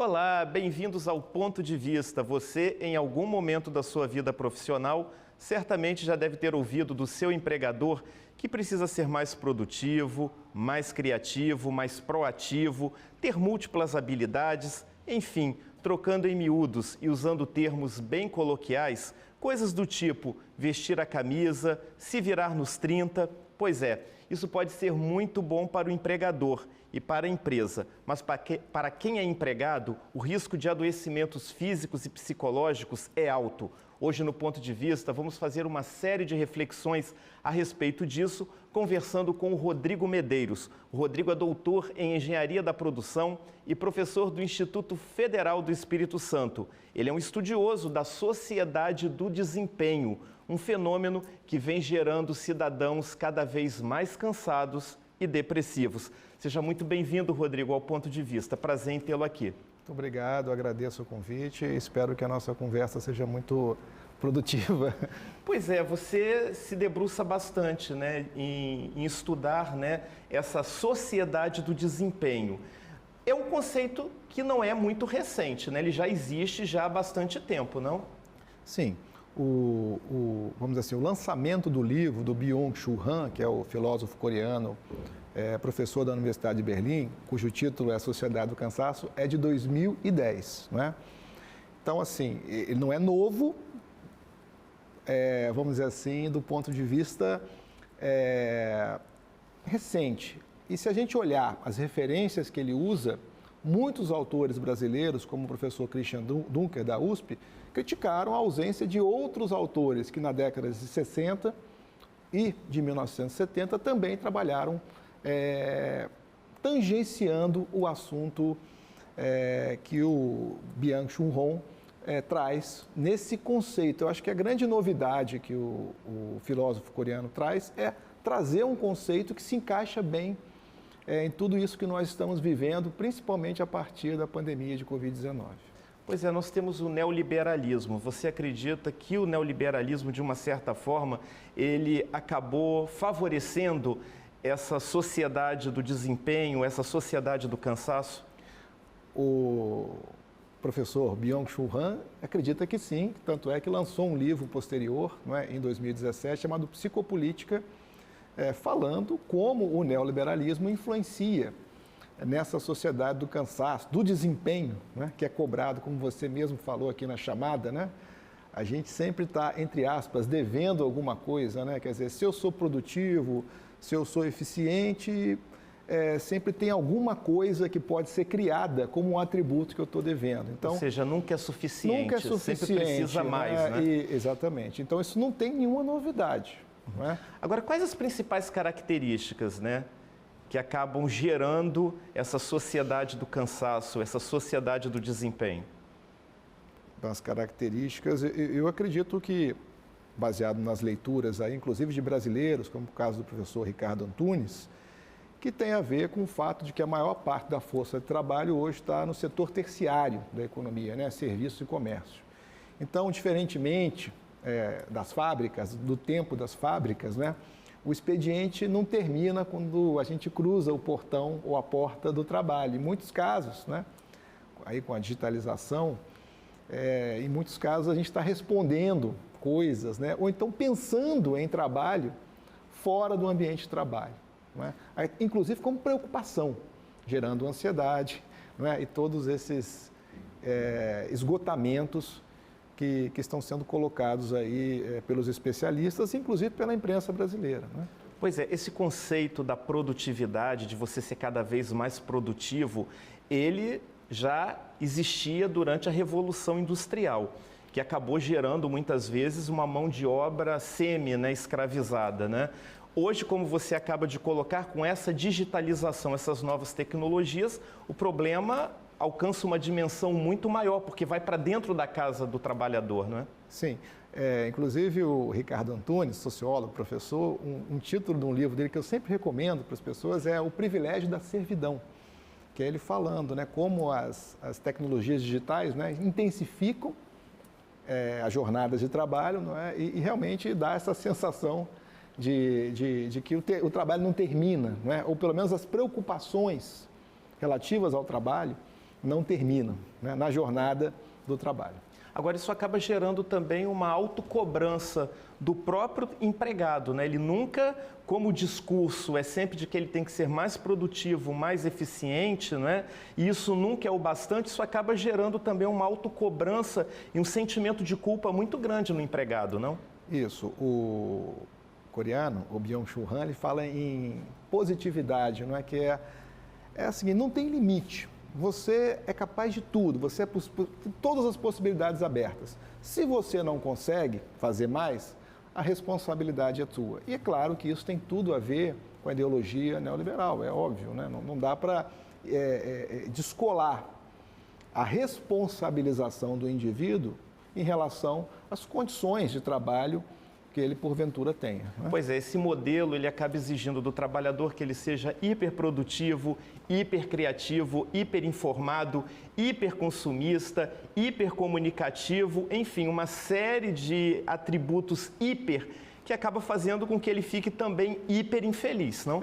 Olá, bem-vindos ao Ponto de Vista. Você, em algum momento da sua vida profissional, certamente já deve ter ouvido do seu empregador que precisa ser mais produtivo, mais criativo, mais proativo, ter múltiplas habilidades, enfim, trocando em miúdos e usando termos bem coloquiais, coisas do tipo vestir a camisa, se virar nos 30. Pois é, isso pode ser muito bom para o empregador e para a empresa, mas para quem é empregado, o risco de adoecimentos físicos e psicológicos é alto. Hoje, no Ponto de Vista, vamos fazer uma série de reflexões a respeito disso, conversando com o Rodrigo Medeiros. O Rodrigo é doutor em Engenharia da Produção e professor do Instituto Federal do Espírito Santo. Ele é um estudioso da sociedade do desempenho, um fenômeno que vem gerando cidadãos cada vez mais cansados e depressivos. Seja muito bem-vindo, Rodrigo, ao Ponto de Vista. Prazer em tê-lo aqui. Muito obrigado, agradeço o convite e espero que a nossa conversa seja muito produtiva. Pois é, você se debruça bastante, né, em estudar, né, essa sociedade do desempenho. É um conceito que não é muito recente, né? Ele já existe já há bastante tempo, não? Sim. Vamos dizer assim, o lançamento do livro do Byung-Chul Han, que é o filósofo coreano, professor da Universidade de Berlim, cujo título é A Sociedade do Cansaço, é de 2010, não é? Então, assim, ele não é novo, vamos dizer assim, do ponto de vista recente. E se a gente olhar as referências que ele usa, muitos autores brasileiros, como o professor Christian Dunker, da USP, criticaram a ausência de outros autores que na década de 60 e de 1970 também trabalharam tangenciando o assunto que o Byung-Chul Han traz nesse conceito. Eu acho que a grande novidade que o filósofo coreano traz é trazer um conceito que se encaixa bem em tudo isso que nós estamos vivendo, principalmente a partir da pandemia de Covid-19. Pois é, nós temos o neoliberalismo. Você acredita que o neoliberalismo, de uma certa forma, ele acabou favorecendo essa sociedade do desempenho, essa sociedade do cansaço? O professor Byung-Chul Han acredita que sim, tanto é que lançou um livro posterior, não é, em 2017, chamado Psicopolítica, falando como o neoliberalismo influencia nessa sociedade do cansaço, do desempenho, né, que é cobrado, como você mesmo falou aqui na chamada, né? A gente sempre está, entre aspas, devendo alguma coisa, né? Quer dizer, se eu sou produtivo, se eu sou eficiente, sempre tem alguma coisa que pode ser criada como um atributo que eu estou devendo. Então, ou seja, nunca é suficiente, nunca é suficiente, sempre precisa mais, né? Exatamente. Então, isso não tem nenhuma novidade. Não é? Agora, quais as principais características, né, que acabam gerando essa sociedade do cansaço, essa sociedade do desempenho? As características, eu acredito que, baseado nas leituras, aí, inclusive de brasileiros, como o caso do professor Ricardo Antunes, que tem a ver com o fato de que a maior parte da força de trabalho hoje está no setor terciário da economia, né, serviço e comércio. Então, diferentemente das fábricas, do tempo das fábricas, né, o expediente não termina quando a gente cruza o portão ou a porta do trabalho. Em muitos casos, né, aí com a digitalização, em muitos casos a gente está respondendo coisas, né, ou então pensando em trabalho fora do ambiente de trabalho, não é? Inclusive como preocupação, gerando ansiedade, não é? E todos esses esgotamentos que estão sendo colocados aí pelos especialistas, inclusive pela imprensa brasileira, né? Pois é, esse conceito da produtividade, de você ser cada vez mais produtivo, ele já existia durante a Revolução Industrial, que acabou gerando muitas vezes uma mão de obra escravizada, né? Hoje, como você acaba de colocar, com essa digitalização, essas novas tecnologias, o problema alcança uma dimensão muito maior, porque vai para dentro da casa do trabalhador, não é? Sim. Inclusive o Ricardo Antunes, sociólogo, professor, um título de um livro dele que eu sempre recomendo para as pessoas é O Privilégio da Servidão, que é ele falando, né, como as tecnologias digitais, né, intensificam as jornadas de trabalho, não é? E realmente dá essa sensação de que o trabalho não termina, não é? Ou pelo menos as preocupações relativas ao trabalho não terminam, né, na jornada do trabalho. Agora, isso acaba gerando também uma autocobrança do próprio empregado, né? Ele nunca, como o discurso é sempre de que ele tem que ser mais produtivo, mais eficiente, né? E isso nunca é o bastante, isso acaba gerando também uma autocobrança e um sentimento de culpa muito grande no empregado, não? Isso. O coreano, o Byung-Chul Han, ele fala em positividade, não é? Que é assim, não tem limite. Você é capaz de tudo, você tem todas as possibilidades abertas. Se você não consegue fazer mais, a responsabilidade é tua. E é claro que isso tem tudo a ver com a ideologia neoliberal, é óbvio, né? Não dá para descolar a responsabilização do indivíduo em relação às condições de trabalho que ele porventura tenha. Né? Pois é, esse modelo ele acaba exigindo do trabalhador que ele seja hiperprodutivo, hipercriativo, hiperinformado, hiperconsumista, hipercomunicativo, enfim, uma série de atributos hiper que acaba fazendo com que ele fique também hiperinfeliz, não?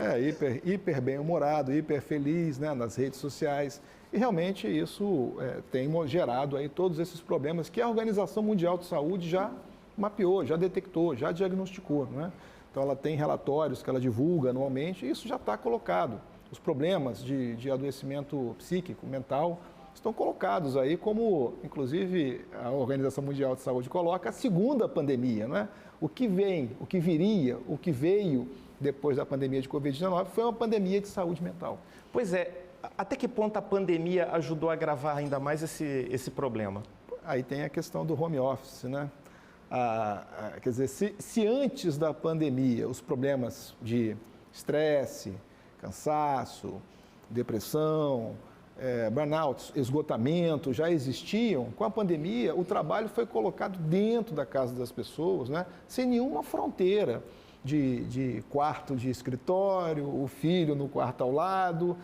Hiper bem-humorado, hiper feliz, né, nas redes sociais. E realmente isso tem gerado aí todos esses problemas que a Organização Mundial de Saúde já mapeou, já detectou, já diagnosticou, né? Então ela tem relatórios que ela divulga anualmente e isso já está colocado. Os problemas de adoecimento psíquico, mental, estão colocados aí como, inclusive, a Organização Mundial de Saúde coloca a segunda pandemia, não é? O que vem, o que viria, o que veio depois da pandemia de Covid-19 foi uma pandemia de saúde mental. Pois é, até que ponto a pandemia ajudou a agravar ainda mais esse problema? Aí tem a questão do home office, né? Quer dizer, se antes da pandemia os problemas de estresse, cansaço, depressão, burnout, esgotamento já existiam, com a pandemia o trabalho foi colocado dentro da casa das pessoas, né? Sem nenhuma fronteira de quarto de escritório, o filho no quarto ao lado.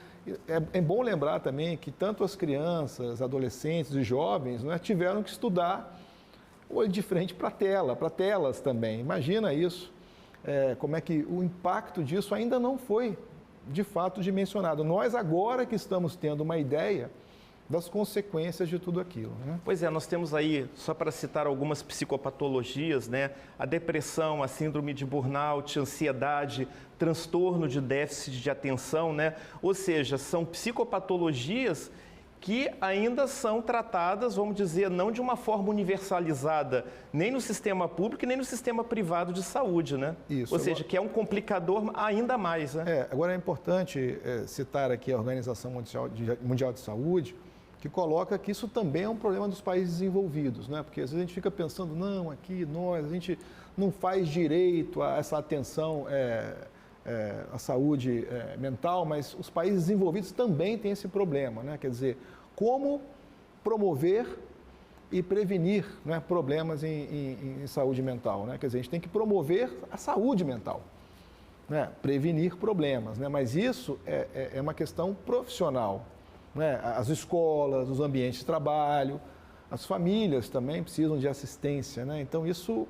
É bom lembrar também que tanto as crianças, adolescentes e jovens, né, tiveram que estudar olho de frente para telas também. Imagina isso, como é que o impacto disso ainda não foi, de fato, dimensionado. Nós agora que estamos tendo uma ideia das consequências de tudo aquilo, né? Pois é, nós temos aí, só para citar algumas psicopatologias, né? A depressão, a síndrome de burnout, ansiedade, transtorno de déficit de atenção, né? Ou seja, são psicopatologias que ainda são tratadas, vamos dizer, não de uma forma universalizada, nem no sistema público e nem no sistema privado de saúde, né? Isso. Ou seja, que é um complicador ainda mais, né? Agora é importante citar aqui a Organização Mundial de Saúde, que coloca que isso também é um problema dos países desenvolvidos, né? Porque às vezes a gente fica pensando, não, aqui a gente não faz direito a essa atenção a saúde mental, mas os países desenvolvidos também têm esse problema, né? Quer dizer, como promover e prevenir, né, problemas em saúde mental, né? Quer dizer, a gente tem que promover a saúde mental, né? Prevenir problemas, né? Mas isso é uma questão profissional, né? As escolas, os ambientes de trabalho, as famílias também precisam de assistência, né? Então isso,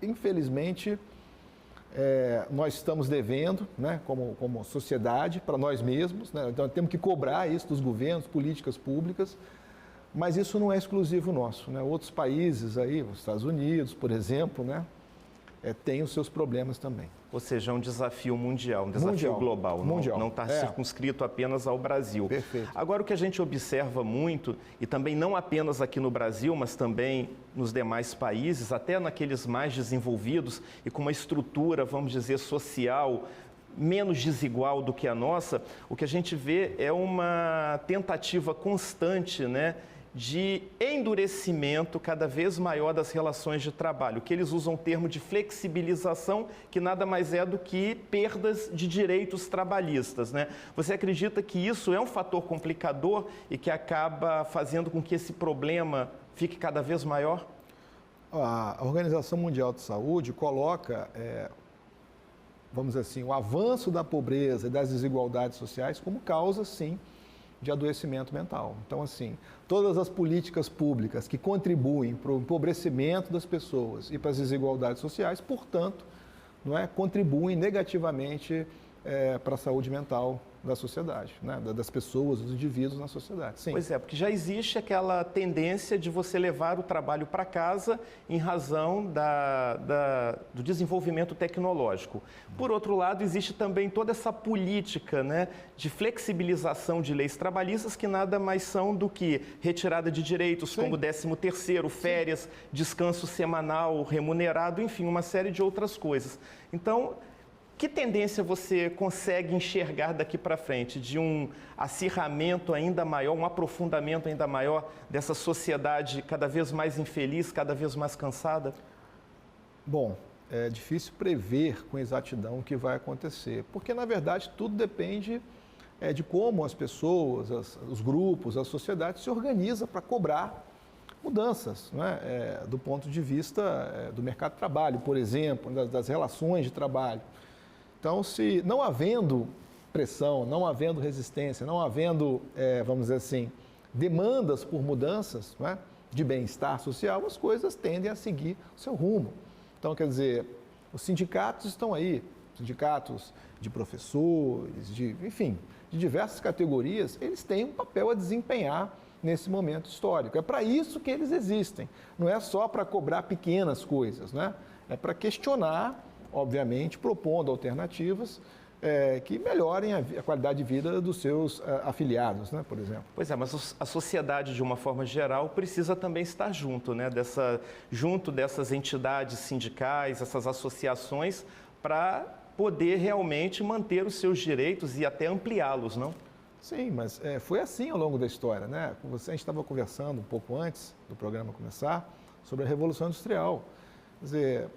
infelizmente, nós estamos devendo, né, como sociedade, para nós mesmos, né? Então temos que cobrar isso dos governos, políticas públicas, mas isso não é exclusivo nosso, né? Outros países aí, os Estados Unidos, por exemplo, né, têm os seus problemas também. Ou seja, é um desafio mundial, um desafio global, não está circunscrito apenas ao Brasil. Perfeito. Agora, o que a gente observa muito, e também não apenas aqui no Brasil, mas também nos demais países, até naqueles mais desenvolvidos e com uma estrutura, vamos dizer, social menos desigual do que a nossa, o que a gente vê é uma tentativa constante, né, de endurecimento cada vez maior das relações de trabalho, que eles usam o termo de flexibilização, que nada mais é do que perdas de direitos trabalhistas, né? Você acredita que isso é um fator complicador e que acaba fazendo com que esse problema fique cada vez maior? A Organização Mundial de Saúde coloca, vamos dizer assim, o avanço da pobreza e das desigualdades sociais como causa, sim, de adoecimento mental. Então, assim, todas as políticas públicas que contribuem para o empobrecimento das pessoas e para as desigualdades sociais, portanto, contribuem negativamente para a saúde mental da sociedade, né? Das pessoas, dos indivíduos na sociedade. Sim. Pois é, porque já existe aquela tendência de você levar o trabalho para casa em razão do desenvolvimento tecnológico. Por outro lado, existe também toda essa política, né, de flexibilização de leis trabalhistas que nada mais são do que retirada de direitos, Sim. como 13º, férias, descanso semanal remunerado, enfim, uma série de outras coisas. Então, que tendência você consegue enxergar daqui para frente de um acirramento ainda maior, um aprofundamento ainda maior dessa sociedade cada vez mais infeliz, cada vez mais cansada? Bom, é difícil prever com exatidão o que vai acontecer, porque, na verdade, tudo depende de como as pessoas, os grupos, a sociedade se organiza para cobrar mudanças, né? Do ponto de vista do mercado de trabalho, por exemplo, das relações de trabalho. Então, se não havendo pressão, não havendo resistência, não havendo, vamos dizer assim, demandas por mudanças, né, de bem-estar social, as coisas tendem a seguir o seu rumo. Então, quer dizer, os sindicatos estão aí, sindicatos de professores, enfim, de diversas categorias, eles têm um papel a desempenhar nesse momento histórico. É para isso que eles existem. Não é só para cobrar pequenas coisas, né? É para questionar, obviamente, propondo alternativas que melhorem a qualidade de vida dos seus afiliados, né, por exemplo. Pois é, mas a sociedade, de uma forma geral, precisa também estar junto, né, junto dessas entidades sindicais, essas associações, para poder realmente manter os seus direitos e até ampliá-los, não? Sim, mas foi assim ao longo da história, né? A gente estava conversando um pouco antes do programa começar sobre a Revolução Industrial. Quer dizer,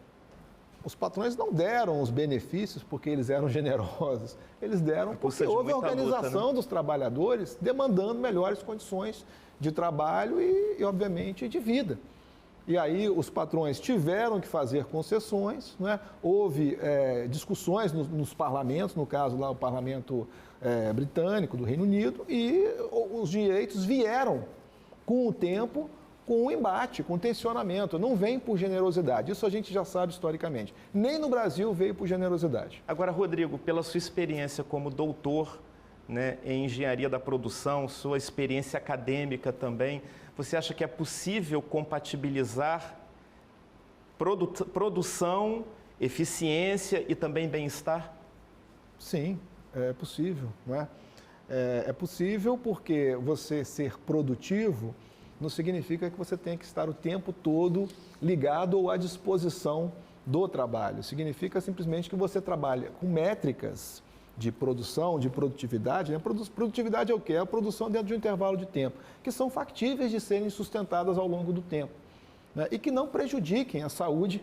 os patrões não deram os benefícios porque eles eram generosos, eles deram porque houve a organização luta, né, dos trabalhadores demandando melhores condições de trabalho e, obviamente, de vida. E aí os patrões tiveram que fazer concessões, né? Houve discussões nos parlamentos, no caso lá o parlamento britânico do Reino Unido, e os direitos vieram com o tempo, com o embate, com o tensionamento. Não vem por generosidade, isso a gente já sabe historicamente. Nem no Brasil veio por generosidade. Agora, Rodrigo, pela sua experiência como doutor, né, em engenharia da produção, sua experiência acadêmica também, você acha que é possível compatibilizar produção, eficiência e também bem-estar? Sim, é possível, não é? É possível porque você ser produtivo não significa que você tem que estar o tempo todo ligado ou à disposição do trabalho. Significa simplesmente que você trabalha com métricas de produção, de produtividade. Né? Produtividade é o quê? É a produção dentro de um intervalo de tempo, que são factíveis de serem sustentadas ao longo do tempo, né? E que não prejudiquem a saúde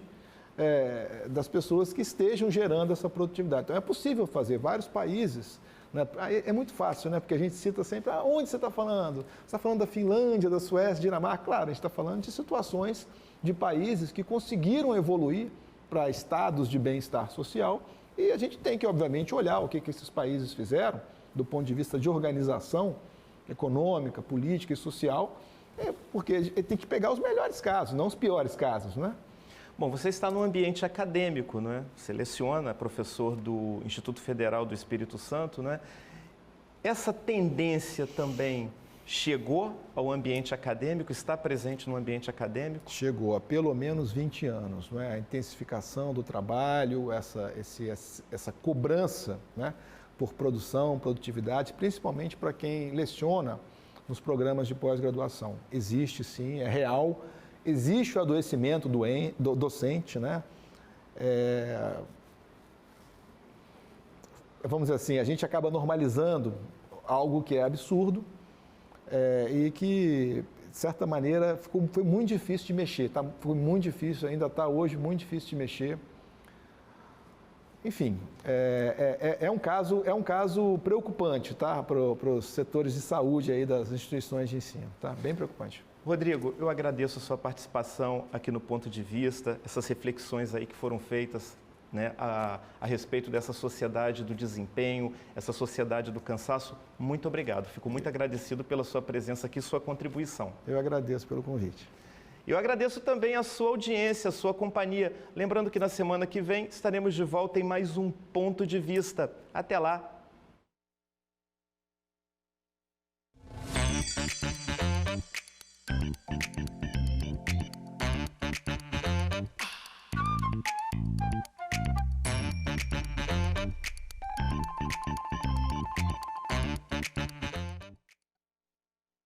das pessoas que estejam gerando essa produtividade. Então, é possível fazer. Vários países, né? É muito fácil, né? Porque a gente cita sempre, onde você está falando? Você está falando da Finlândia, da Suécia, Dinamarca? Claro, a gente está falando de situações de países que conseguiram evoluir para estados de bem-estar social, e a gente tem que, obviamente, olhar o que esses países fizeram do ponto de vista de organização econômica, política e social, porque tem que pegar os melhores casos, não os piores casos, né? Bom, você está num ambiente acadêmico, não é? Você leciona, é professor do Instituto Federal do Espírito Santo, não é? Essa tendência também chegou ao ambiente acadêmico, está presente no ambiente acadêmico? Chegou há pelo menos 20 anos, não é? A intensificação do trabalho, essa cobrança, né, por produção, produtividade, principalmente para quem leciona nos programas de pós-graduação. Existe sim, é real. Existe o adoecimento do docente, né? Vamos dizer assim, a gente acaba normalizando algo que é absurdo e que, de certa maneira, foi muito difícil de mexer. Foi muito difícil, ainda está hoje muito difícil de mexer. Enfim, é um caso preocupante, tá? Para os setores de saúde aí das instituições de ensino, tá? Bem preocupante. Rodrigo, eu agradeço a sua participação aqui no Ponto de Vista, essas reflexões aí que foram feitas, né, a respeito dessa sociedade do desempenho, essa sociedade do cansaço. Muito obrigado. Fico muito agradecido pela sua presença aqui e sua contribuição. Eu agradeço pelo convite. Eu agradeço também a sua audiência, a sua companhia. Lembrando que na semana que vem estaremos de volta em mais um Ponto de Vista. Até lá!